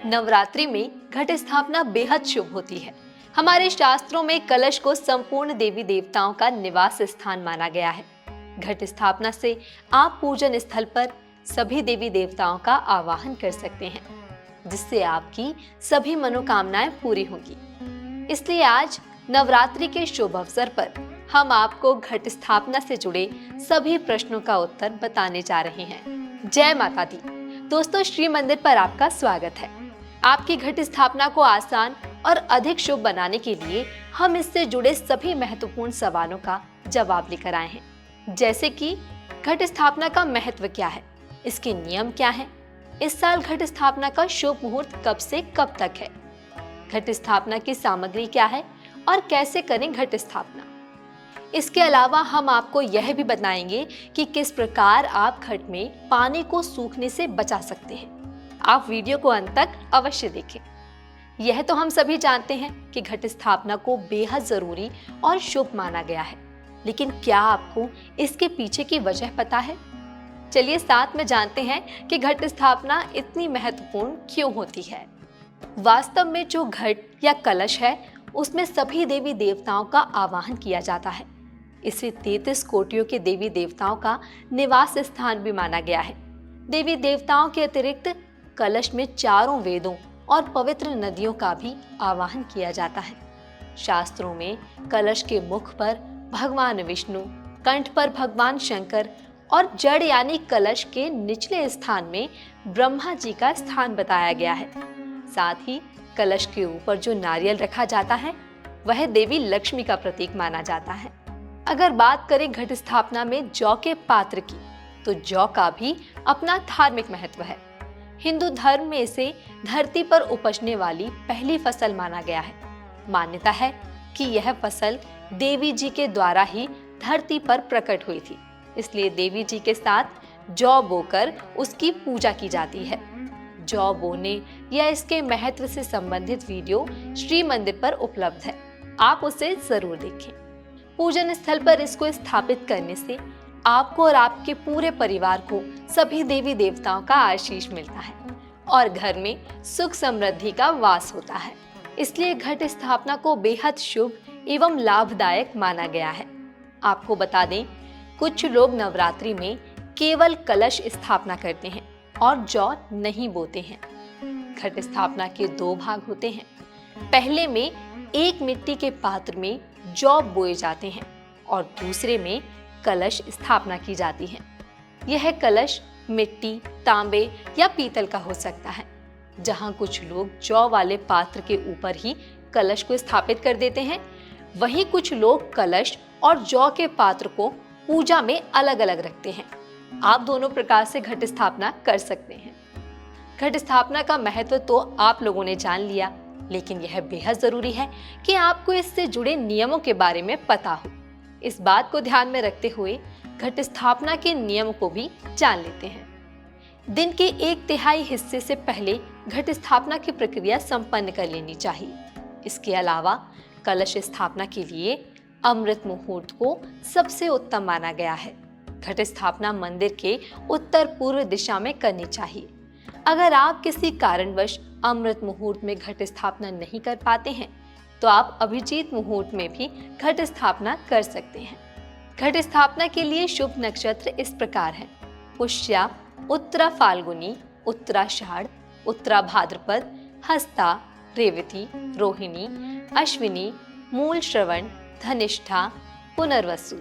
नवरात्रि में घट स्थापना बेहद शुभ होती है। हमारे शास्त्रों में कलश को संपूर्ण देवी देवताओं का निवास स्थान माना गया है। घट स्थापना से आप पूजन स्थल पर सभी देवी देवताओं का आवाहन कर सकते हैं, जिससे आपकी सभी मनोकामनाएं पूरी होंगी। इसलिए आज नवरात्रि के शुभ अवसर पर हम आपको घट स्थापना से जुड़े सभी प्रश्नों का उत्तर बताने जा रहे हैं। जय माता दी। दोस्तों, श्री मंदिर पर आपका स्वागत है। आपकी घट स्थापना को आसान और अधिक शुभ बनाने के लिए हम इससे जुड़े सभी महत्वपूर्ण सवालों का जवाब लेकर आए हैं। जैसे कि घट स्थापना का महत्व क्या है, इसके नियम क्या हैं, इस साल घट स्थापना का शुभ मुहूर्त कब से कब तक है, घट स्थापना की सामग्री क्या है और कैसे करें घट स्थापना। इसके अलावा हम आपको यह भी बताएंगे कि किस प्रकार आप घट में पानी को सूखने से बचा सकते हैं। आप वीडियो को अंत तक अवश्य देखें। यह तो हम सभी जानते हैं कि घट स्थापना को बेहद जरूरी और शुभ माना गया है, लेकिन क्या आपको इसके पीछे की वजह पता है? चलिए साथ में जानते हैं कि घट स्थापना इतनी महत्वपूर्ण क्यों होती है। वास्तव में जो घट या कलश है, उसमें सभी देवी देवताओं का आवाहन किया जाता है। इसे 33 कोटियों के देवी देवताओं का निवास स्थान भी माना गया है। देवी देवताओं के अतिरिक्त कलश में चारों वेदों और पवित्र नदियों का भी आवाहन किया जाता है। शास्त्रों में कलश के मुख पर भगवान विष्णु, कंठ पर भगवान शंकर और जड़ यानी कलश के निचले स्थान में ब्रह्मा जी का स्थान बताया गया है। साथ ही कलश के ऊपर जो नारियल रखा जाता है, वह देवी लक्ष्मी का प्रतीक माना जाता है। अगर बात करें घट स्थापना में जौ के पात्र की, तो जौ का भी अपना धार्मिक महत्व है। हिंदू धर्म में इसे धरती पर उपजने वाली पहली फसल माना गया है। मान्यता है कि यह फसल देवी जी के द्वारा ही धरती पर प्रकट हुई थी, इसलिए देवी जी के साथ जौ बोकर उसकी पूजा की जाती है। जौ बोने या इसके महत्व से संबंधित वीडियो श्री मंदिर पर उपलब्ध है, आप उसे जरूर देखें। पूजन स्थल पर इसको स्थापित करने से आपको और आपके पूरे परिवार को सभी देवी देवताओं का आशीष मिलता है और घर में सुख समृद्धि का वास होता है। इसलिए घट स्थापना को बेहद शुभ एवं लाभदायक माना गया है। आपको बता दें, कुछ लोग नवरात्रि में केवल कलश स्थापना करते हैं और जौ नहीं बोते हैं। घट स्थापना के 2 भाग होते हैं। पहले में एक मिट्टी के पात्र में जौ बोए जाते हैं और दूसरे में कलश स्थापना की जाती है। यह कलश मिट्टी, तांबे या पीतल का हो सकता है। जहां कुछ लोग जौ वाले पात्र के ऊपर ही कलश को स्थापित कर देते हैं, वहीं कुछ लोग कलश और जौ के पात्र को पूजा में अलग अलग रखते हैं। आप दोनों प्रकार से घट स्थापना कर सकते हैं। घट स्थापना का महत्व तो आप लोगों ने जान लिया, लेकिन यह बेहद जरूरी है कि आपको इससे जुड़े नियमों के बारे में पता हो। इस बात को ध्यान में रखते हुए घट स्थापना के नियम को भी जान लेते हैं। दिन के 1/3 हिस्से से पहले घट स्थापना की प्रक्रिया संपन्न कर लेनी चाहिए। इसके अलावा कलश स्थापना के लिए अमृत मुहूर्त को सबसे उत्तम माना गया है। घट स्थापना मंदिर के उत्तर पूर्व दिशा में करनी चाहिए। अगर आप किसी कारणवश अमृत मुहूर्त में घट स्थापना नहीं कर पाते हैं, तो आप अभिजीत मुहूर्त में भी घट स्थापना कर सकते हैं। घट स्थापना के लिए शुभ नक्षत्र इस प्रकार हैं: पुष्या, उत्तरा फाल्गुनी, उत्तराषाढ़, उत्तरा भाद्रपद, हस्ता, रेवती, रोहिणी, अश्विनी, मूल श्रवण, धनिष्ठा, पुनर्वसु।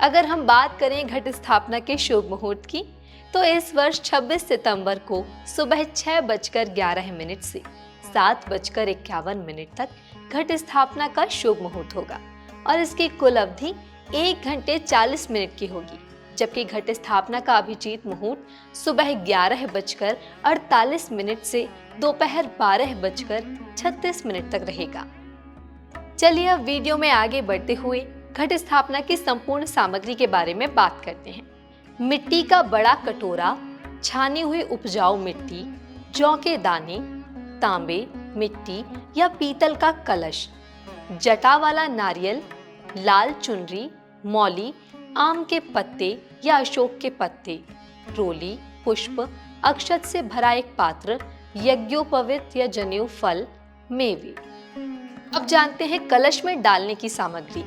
अगर हम बात करें घट स्थापना के शुभ मुहूर्त की, तो इस वर्ष 26 सितंबर को सुबह 6:11 से 7:51 तक घट स्थापना का शुभ मुहूर्त होगा और इसकी कुल अवधि 1 घंटे 40 मिनट की होगी, जबकि घट स्थापना का अभिजीत मुहूर्त सुबह 11:48 से दोपहर 12:36 तक रहेगा। चलिए अब वीडियो में आगे बढ़ते हुए घट स्थापना की संपूर्ण सामग्री के बारे में बात करते हैं। मिट्टी का बड़ा कटोरा, छानी हुई उपजाऊ मिट्टी, जौ के दाने, तांबे, मिट्टी या पीतल का कलश, जटा वाला नारियल, लाल चुनरी, मौली, आम के पत्ते या अशोक के पत्ते, रोली, पुष्प, अक्षत से भरा एक पात्र, यज्ञोपवीत या जनेऊ फल, मेवे। अब जानते हैं कलश में डालने की सामग्री।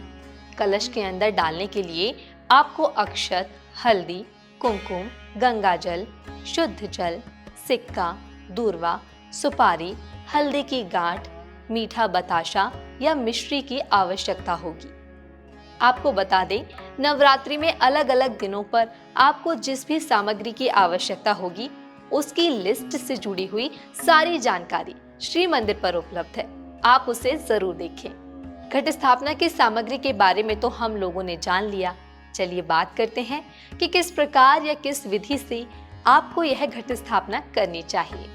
कलश के अंदर डालने के लिए आपको अक्षत, हल्दी, कुमकुम, गंगाजल, शुद्ध जल, सिक्का, दूर्वा, सुपारी, हल्दी की गांठ, मीठा बताशा या मिश्री की आवश्यकता होगी। आपको बता दें, नवरात्रि में अलग अलग दिनों पर आपको जिस भी सामग्री की आवश्यकता होगी, उसकी लिस्ट से जुड़ी हुई सारी जानकारी श्री मंदिर पर उपलब्ध है। आप उसे जरूर देखें। घट स्थापना की सामग्री के बारे में तो हम लोगों ने जान लिया। चलिए बात करते हैं कि किस प्रकार या किस विधि से आपको यह घट स्थापना करनी चाहिए।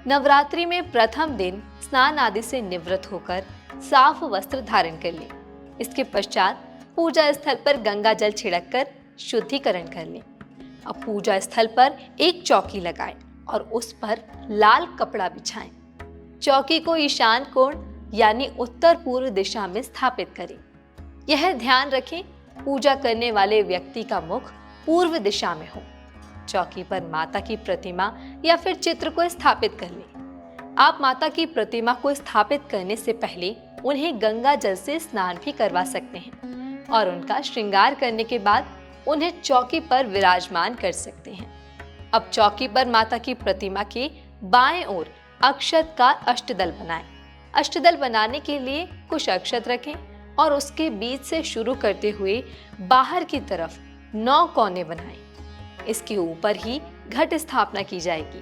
नवरात्रि में प्रथम दिन स्नान आदि से निवृत्त होकर साफ वस्त्र धारण कर लें। इसके पश्चात पूजा स्थल पर गंगा जल छिड़क कर शुद्धिकरण कर लें। अब पूजा स्थल पर एक चौकी लगाएं और उस पर लाल कपड़ा बिछाएं। चौकी को ईशान कोण यानी उत्तर पूर्व दिशा में स्थापित करें। यह ध्यान रखें, पूजा करने वाले व्यक्ति का मुख पूर्व दिशा में हो। चौकी पर माता की प्रतिमा या फिर चित्र को स्थापित कर लें। आप माता की प्रतिमा को स्थापित करने से पहले उन्हें गंगा जल से स्नान भी करवा सकते हैं और उनका श्रृंगार करने के बाद उन्हें चौकी पर विराजमान कर सकते हैं। अब चौकी पर माता की प्रतिमा के बाएं ओर अक्षत का अष्टदल बनाएं। अष्टदल बनाने के लिए कुछ अक्षत रखें और उसके बीच से शुरू करते हुए बाहर की तरफ 9 कोने बनाएं। इसके ऊपर ही घट स्थापना की जाएगी।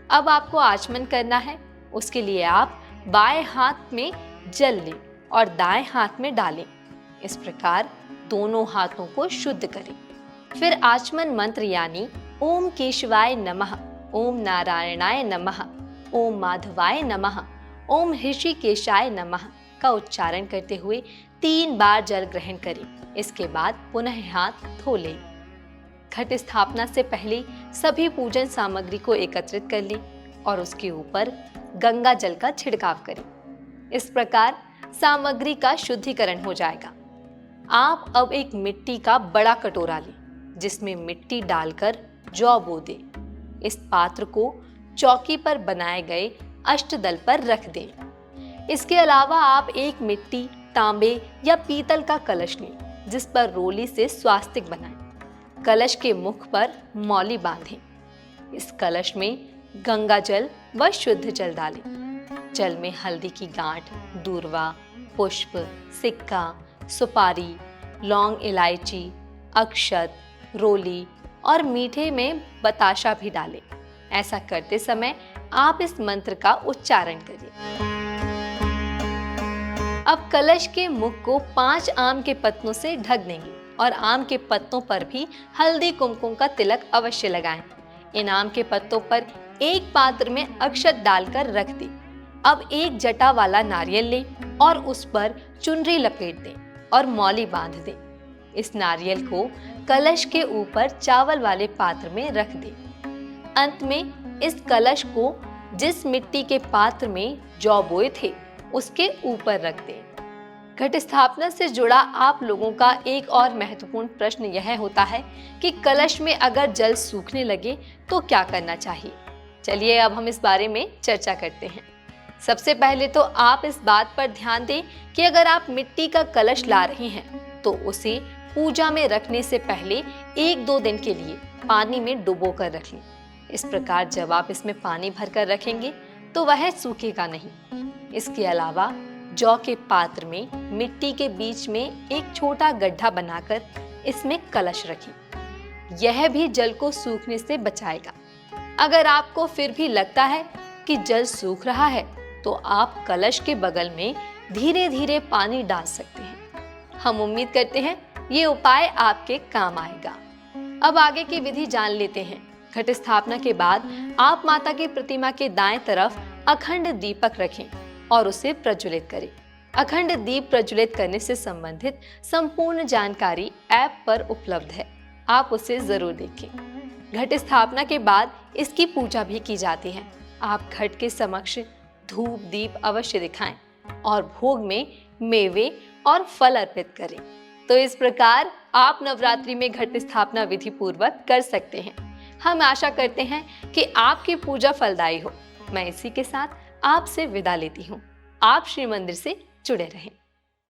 अब आपको आचमन करना है। उसके लिए आप बाएं हाथ में जल लें और दाएं हाथ में डालें। इस प्रकार दोनों हाथों को शुद्ध करें। फिर आचमन मंत्र यानी ओम केशवाय नमः, ओम नारायणाय नमः, ओम माधवाय नमः, ओम ऋषिकेशाय नमः का उच्चारण करते हुए 3 बार जल ग्रहण करें। इसके बाद पुनः हाथ धो लें। घट स्थापना से पहले सभी पूजन सामग्री को एकत्रित कर लें और उसके ऊपर गंगा जल का छिड़काव करें। इस प्रकार सामग्री का शुद्धिकरण हो जाएगा। आप अब एक मिट्टी का बड़ा कटोरा लें जिसमें मिट्टी डालकर जौ बो दें। इस पात्र को चौकी पर बनाए गए अष्टदल पर रख दें। इसके अलावा आप एक मिट्टी, तांबे या पीतल का कलश लें जिस पर रोली से स्वास्तिक बनाएं। कलश के मुख पर मौली बांधें। इस कलश में गंगा जल व शुद्ध जल डालें। जल में हल्दी की गांठ, दूर्वा, पुष्प, सिक्का, सुपारी, लौंग, इलायची, अक्षत, रोली और मीठे में बताशा भी डालें। ऐसा करते समय आप इस मंत्र का उच्चारण करें। अब कलश के मुख को 5 आम के पत्तों से ढक देंगे और आम के पत्तों पर भी हल्दी कुमकुम का तिलक अवश्य लगाएं। इन आम के पत्तों पर एक पात्र में अक्षत डालकर रख दें। अब एक जटा वाला नारियल लें और उस पर चुनरी लपेट दें और मौली बांध दें। इस नारियल को कलश के ऊपर चावल वाले पात्र में रख दें। अंत में इस कलश को जिस मिट्टी के पात्र में जौ बोए थे उसके ऊपर रख दें। घट स्थापना से जुड़ा आप लोगों का एक और महत्वपूर्ण प्रश्न यह होता है कि कलश में अगर जल सूखने लगे तो क्या करना चाहिए। चलिए अब हम इस बारे में चर्चा करते हैं। सबसे पहले तो आप इस बात पर ध्यान दें कि अगर आप मिट्टी का कलश ला रहे हैं तो उसे पूजा में रखने से पहले 1-2 दिन के लिए पानी में डुबो कर रख लें। इस प्रकार जब आप इसमें पानी भरकर रखेंगे तो वह सूखेगा नहीं। इसके अलावा जौ के पात्र में मिट्टी के बीच में एक छोटा गड्ढा बनाकर इसमें कलश रखें। यह भी जल को सूखने से बचाएगा। अगर आपको फिर भी लगता है कि जल सूख रहा है तो आप कलश के बगल में धीरे धीरे पानी डाल सकते हैं। हम उम्मीद करते हैं ये उपाय आपके काम आएगा। अब आगे की विधि जान लेते हैं। घट स्थापना के बाद आप माता की प्रतिमा के दाएं तरफ अखंड दीपक रखें और उसे प्रज्वलित करें। अखंड दीप प्रज्वलित करने से संबंधित संपूर्ण जानकारी ऐप पर उपलब्ध है, आप उसे जरूर देखें। घट स्थापना के बाद इसकी पूजा भी की जाती है। आप घट के समक्ष धूप दीप अवश्य दिखाएं और भोग में मेवे और फल अर्पित करें। तो इस प्रकार आप नवरात्रि में घट स्थापना विधि पूर्वक कर सकते हैं। हम आशा करते हैं कि आपकी पूजा फलदायी हो। मैं इसी के साथ आपसे विदा लेती हूँ। आप श्री मंदिर से जुड़े रहें।